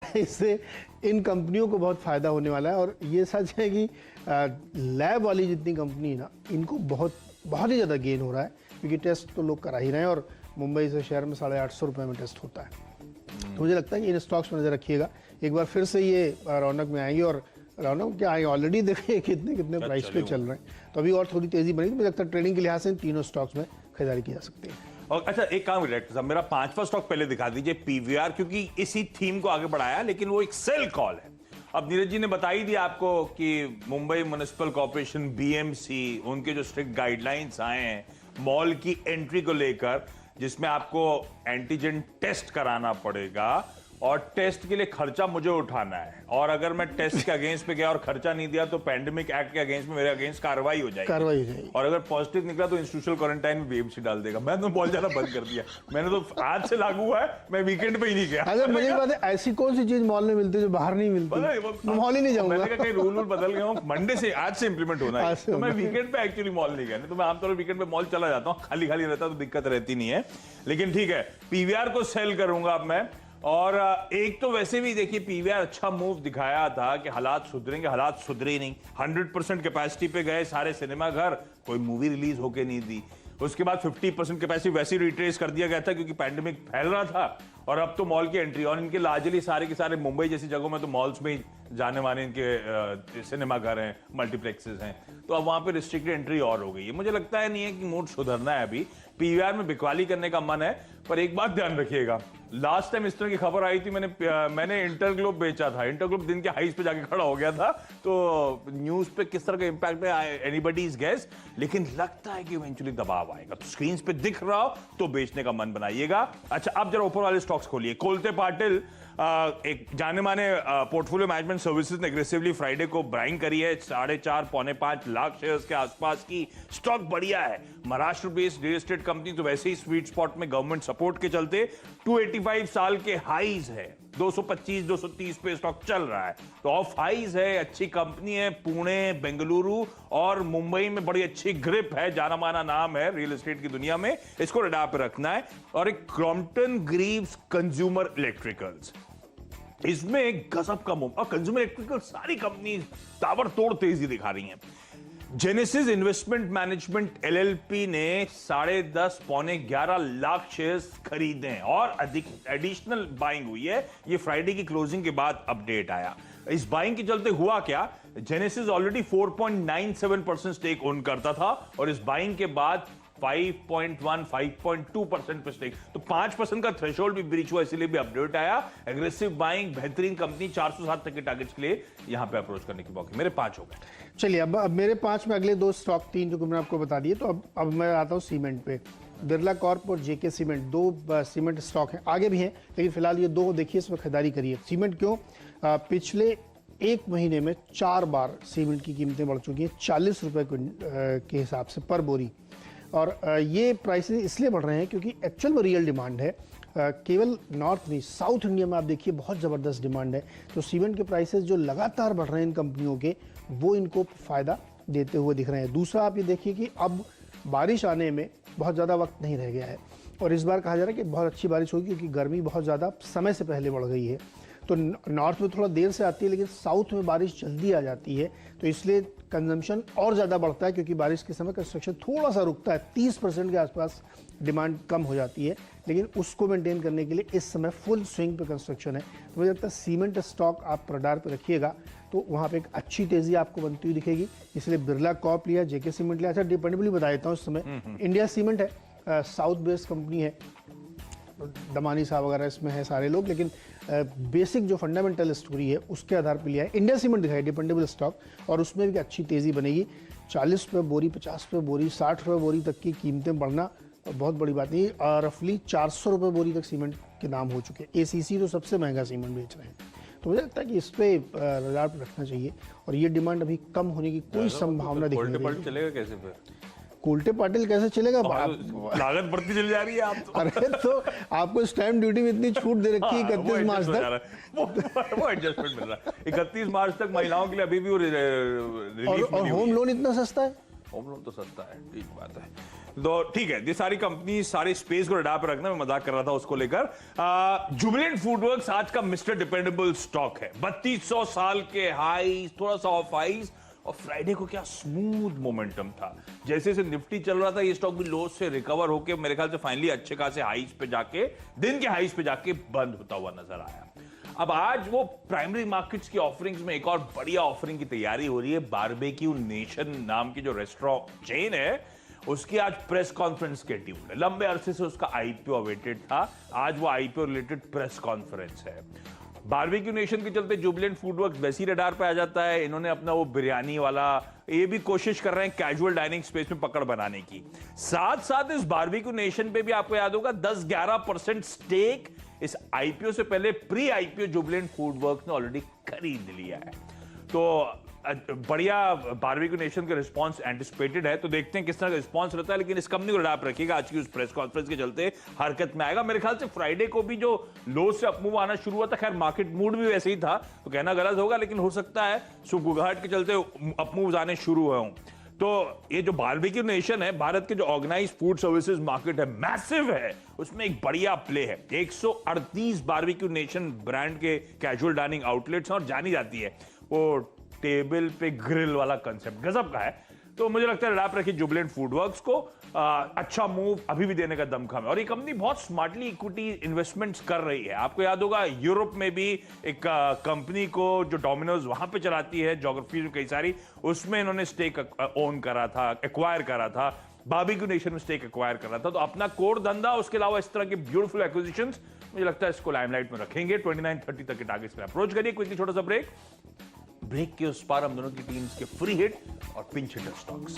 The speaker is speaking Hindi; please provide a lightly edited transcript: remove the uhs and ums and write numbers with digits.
है इससे इन कंपनियों को बहुत फ़ायदा होने वाला है। और ये सच है कि लैब वाली जितनी कंपनी है ना, इनको बहुत ही ज़्यादा गेन हो रहा है, क्योंकि टेस्ट तो लोग करा ही रहे हैं और मुंबई से शहर में 850 रुपये में टेस्ट होता है। तो मुझे लगता है कि इन स्टॉक्स में नज़र रखिएगा, एक बार फिर से ये रौनक में आएंगे। और रौनक क्या आएंगे, ऑलरेडी देखिए कितने प्राइस पे चल रहे हैं, तो अभी और थोड़ी तेज़ी बनेगी। मुझे लगता है ट्रेडिंग के लिहाज से इन तीनों स्टॉक्स में खरीदारी की जा सकती है। और अच्छा, एक काम डायरेक्टर साहब, मेरा 5वां स्टॉक पहले दिखा दीजिए, पीवीआर, क्योंकि इसी थीम को आगे बढ़ाया, लेकिन वो एक सेल कॉल है। अब नीरज जी ने बता ही दिया आपको कि मुंबई म्युनिसिपल कॉर्पोरेशन बीएमसी, उनके जो स्ट्रिक्ट गाइडलाइंस आए हैं मॉल की एंट्री को लेकर, जिसमें आपको एंटीजन टेस्ट कराना पड़ेगा और टेस्ट के लिए खर्चा मुझे उठाना है, और अगर मैं टेस्ट के अगेंस्ट पे गया और खर्चा नहीं दिया तो पैंडेमिक एक्ट के अगेंस्ट में मेरे अगेंस्ट कार्रवाई हो जाएगी, और अगर पॉजिटिव निकला तो इंस्टीट्यूशनल क्वारंटाइन में बीएमसी डाल देगा। मैंने तो मॉल जाना बंद कर दिया, मैंने तो आज से लागू हुआ है, मैं वीकेंड पे ही नहीं गया। अगर मुझे बात है, ऐसी कौन सी चीज मॉल में मिलती है जो बाहर नहीं मिलती, मॉल ही नहीं जाऊंगा। मैंने कहा कहीं रूल बदल गए हो, मंडे से, आज से इंप्लीमेंट होना है, तो मैं वीकेंड पे एक्चुअली मॉल नहीं गया, तो मैं आमतौर पर वीकेंड पे मॉल चला जाता हूँ, खाली रहता तो दिक्कत रहती नहीं है। लेकिन ठीक है, पीवीआर को सेल करूंगा अब मैं। और एक तो वैसे भी देखिए पीवीआर अच्छा मूव दिखाया था कि हालात सुधरेंगे, हालात सुधरे ही नहीं। 100% कैपेसिटी पे गए सारे सिनेमा घर, कोई मूवी रिलीज होके नहीं दी। उसके बाद 50% कैपेसिटी वैसे ही रिट्रेस कर दिया गया था क्योंकि पैंडेमिक फैल रहा था। और अब तो मॉल की एंट्री, और इनके लार्जली सारे के सारे मुंबई जैसी जगहों में तो मॉल्स में ही जाने माने इनके सिनेमा घर हैं, मल्टीप्लेक्सेस हैं, तो अब वहां पे रिस्ट्रिक्टेड एंट्री और हो गई है। मुझे लगता है नहीं है कि मूड सुधरना है, अभी पीवीआर में बिकवाली करने का मन है। पर एक बात ध्यान रखिएगा, लास्ट टाइम इस तरह की खबर आई थी, मैंने इंटरग्लोब बेचा था, इंटरग्लोब दिन के हाईस पे जाके खड़ा हो गया था, तो न्यूज पे किस तरह का इंपैक्ट है एनीबॉडीज गेस, लेकिन लगता है कि इवेंचुअली दबाव आएगा। तो स्क्रीन पे दिख रहा हो तो बेचने का मन बनाइएगा। अच्छा, अब जरा ऊपर वाले स्टॉक्स खोलिए। कोलते पाटिल, एक जाने माने पोर्टफोलियो मैनेजमेंट सर्विसेज ने एग्रेसिवली फ्राइडे को बाइंग करी है, 4.5 लाख शेयर्स के आसपास की। स्टॉक बढ़िया है, Maharashtra based real estate company, तो वैसे ही स्वीट स्पॉट में गवर्नमेंट सपोर्ट के चलते 285 साल के हाईज है, 225-230 पे स्टॉक चल रहा है, तो ऑफ हाईज है, अच्छी कंपनी है। पुणे, बेंगलुरु और मुंबई में बड़ी अच्छी ग्रिप है, जाना माना नाम है रियल एस्टेट की दुनिया में, इसको रडार पे रखना है। और एक क्रॉम्पटन ग्रीव्स कंज्यूमर इलेक्ट्रिकल्स, इसमें एक गजब का मूव, और कंज्यूमर इलेक्ट्रिकल सारी कंपनी ताबड़तोड़ तेजी दिखा रही हैं। जेनेसिस इन्वेस्टमेंट मैनेजमेंट एलएलपी ने 10.5 पौने 11 लाख शेयर्स खरीदे हैं और अधिक एडिशनल बाइंग हुई है। ये फ्राइडे की क्लोजिंग के बाद अपडेट आया। इस बाइंग के चलते हुआ क्या, जेनेसिस ऑलरेडी 4.97% स्टेक ओन करता था और इस बाइंग के बाद 5.2% पे स्टेक, तो 5% का थ्रेशोल्ड भी ब्रीच हुआ, इसलिए भी अपडेट आया। एग्रेसिव बाइंग, बेहतरीन कंपनी, 407 तक के टारगेट्स के लिए यहां पे अप्रोच करने की मौके। मेरे 5 हो गए। चलिए, अब मेरे 5 में अगले 2 स्टॉक, 3 जो मैंने आपको बता दिए। तो अब मैं आता हूँ सीमेंट पे। बिरला कॉर्प और जेके सीमेंट, 2 सीमेंट स्टॉक हैं, आगे भी हैं, लेकिन फिलहाल ये 2 देखिए, इसमें खरीदारी करिए। सीमेंट क्यों, पिछले 1 महीने में 4 बार सीमेंट की कीमतें बढ़ चुकी हैं, 40 रुपये के हिसाब से पर बोरी। और ये प्राइसेस इसलिए बढ़ रहे हैं क्योंकि एक्चुअल में रियल डिमांड है। केवल नॉर्थ नहीं, साउथ इंडिया में आप देखिए बहुत ज़बरदस्त डिमांड है। तो सीमेंट के प्राइसेस जो लगातार बढ़ रहे हैं इन कंपनियों के, वो इनको फ़ायदा देते हुए दिख रहे हैं। दूसरा, आप ये देखिए कि अब बारिश आने में बहुत ज़्यादा वक्त नहीं रह गया है, और इस बार कहा जा रहा है कि बहुत अच्छी बारिश होगी क्योंकि गर्मी बहुत ज़्यादा समय से पहले बढ़ गई है। तो नॉर्थ में थोड़ा देर से आती है, लेकिन साउथ में बारिश जल्दी आ जाती है, तो इसलिए कंजम्पशन और ज़्यादा बढ़ता है क्योंकि बारिश के समय कंस्ट्रक्शन थोड़ा सा रुकता है। 30% के आसपास डिमांड कम हो जाती है, लेकिन उसको मेंटेन करने के लिए इस समय फुल स्विंग पे कंस्ट्रक्शन है। तो मुझे लगता है सीमेंट स्टॉक आप रडार पे रखिएगा, तो वहाँ पे एक अच्छी तेज़ी आपको बनती हुई दिखेगी। इसलिए बिरला कॉर्प लिया, जेके सीमेंट लिया। अच्छा, डिपेंडेबली बता देता हूँ, इस समय इंडिया सीमेंट है, साउथ बेस्ड कंपनी है, दमानी साहब वगैरह इसमें है सारे लोग, लेकिन बेसिक जो फंडामेंटल स्टोरी है उसके आधार पर लिया है। इंडिया सीमेंट दिखाई डिपेंडेबल स्टॉक, और उसमें भी अच्छी तेज़ी बनेगी। 40 रुपये बोरी, 50 रुपये बोरी, 60 रुपये बोरी तक की कीमतें बढ़ना बहुत बड़ी बात नहीं। रफली 400 रुपये बोरी तक सीमेंट के दाम हो चुके हैं। एसीसी तो सबसे महंगा सीमेंट बेच रहे हैं, तो मुझे लगता है कि इस पे रडार पर रखना चाहिए, और ये डिमांड अभी कम होने की कोई संभावना दिख नहीं रही है। चलेगा कैसे फिर? कोल्टे पाटिल कैसे चलेगा? लागत बढ़ती चली जा रही है आप तो। अरे तो आपको स्टैम्प ड्यूटी में इतनी छूट दे रखी है 31 मार्च तक, वो एडजस्टमेंट मिल रहा है 31 मार्च तक महिलाओं के लिए अभी भी रिलीफ। और होम लोन इतना सस्ता है। होम लोन तो सस्ता है, ठीक बात है, तो ठीक है, ये सारी कंपनी सारी स्पेस को रडार पर रखना, मैं मजाक कर रहा था उसको लेकर। जुबिलेंट फूडवर्क्स आज का मिस्टर डिपेंडेबल स्टॉक है, 3200 साल के हाई, थोड़ा सा ऑफ हाइज, और फ्राइडे को क्या स्मूथ मोमेंटम था। जैसे जैसे निफ्टी चल रहा था, ये स्टॉक भी लो से रिकवर होकर मेरे ख्याल से फाइनली अच्छे खासे हाइज पे जाके, दिन के हाइज पे जाके बंद होता हुआ नजर आया। अब आज वो प्राइमरी मार्केट्स की ऑफरिंग्स में एक और बढ़िया ऑफरिंग की तैयारी हो रही है। बारबेक्यू नेशन नाम की जो रेस्टोरेंट चेन है, उसकी आज प्रेस कॉन्फ्रेंस शेड्यूल है। लंबे अरसे से उसका आईपीओ अवेटेड था, आज वो आईपीओ रिलेटेड प्रेस कॉन्फ्रेंस है। बारबेक्यू नेशन के चलते जुबिलेंट फूडवर्क्स वैसी रडार पे आ जाता है। इन्होंने अपना वो बिरयानी वाला, ये भी कोशिश कर रहे हैं कैजुअल डाइनिंग स्पेस में पकड़ बनाने की। साथ साथ इस बारबेक्यू नेशन पे भी आपको याद होगा 10-11% स्टेक इस आईपीओ से पहले प्री आईपीओ जुबिलेंट फूडवर्क्स ने ऑलरेडी खरीद लिया है। तो बढ़िया बारबेक्यू नेशन का रिस्पांस एंटिसिपेटेड है, तो देखते हैं किस तरह का रिस्पांस रहता है। लेकिन इस कंपनी को रडार रखिएगा, आज की उस प्रेस कॉन्फ्रेंस के चलते हरकत में आएगा। मेरे ख्याल से फ्राइडे को भी जो लो से अपमूव आना शुरू हुआ था, खैर मार्केट मूड भी वैसे ही था, तो कहना गलत होगा, लेकिन हो सकता है सुगुगाहट के चलते अपमूव आने शुरू हुए हों। तो ये जो बारबेक्यू नेशन है, भारत के जो ऑर्गेनाइज्ड फूड सर्विसेज मार्केट है, मैसिव है, उसमें एक बढ़िया प्ले है। 138 बारबेक्यू नेशन ब्रांड के कैजुअल डाइनिंग आउटलेट्स और जानी जाती है वो टेबल पे ग्रिल वाला कंसेप्ट गजब का है। तो मुझे लगता है रडार रखिए जुबिलेंट फूडवर्क्स को। अच्छा मूव अभी भी देने का दमखम है, और ये कंपनी बहुत स्मार्टली इक्विटी इन्वेस्टमेंट्स कर रही है। आपको याद होगा यूरोप में भी एक कंपनी को जो डोमिनोज वहां पे चलाती है, ज्योग्राफी में कई सारी, उसमें इन्होंने स्टेक ओन करा था, एक्वायर करा था। बारबेक्यू नेशन में स्टेक एक्वायर कर रहा था। तो अपना कोर धंधा, उसके अलावा इस तरह के ब्यूटीफुल एक्विजिशंस, मुझे लगता है इसको लाइमलाइट में रखेंगे। 2930 तक के टारगेट्स पे अप्रोच करिए। क्विकली छोटा सा ब्रेक के उस पार हम दोनों की टीम्स के फ्री हिट और पिंच हिटर स्टॉक्स।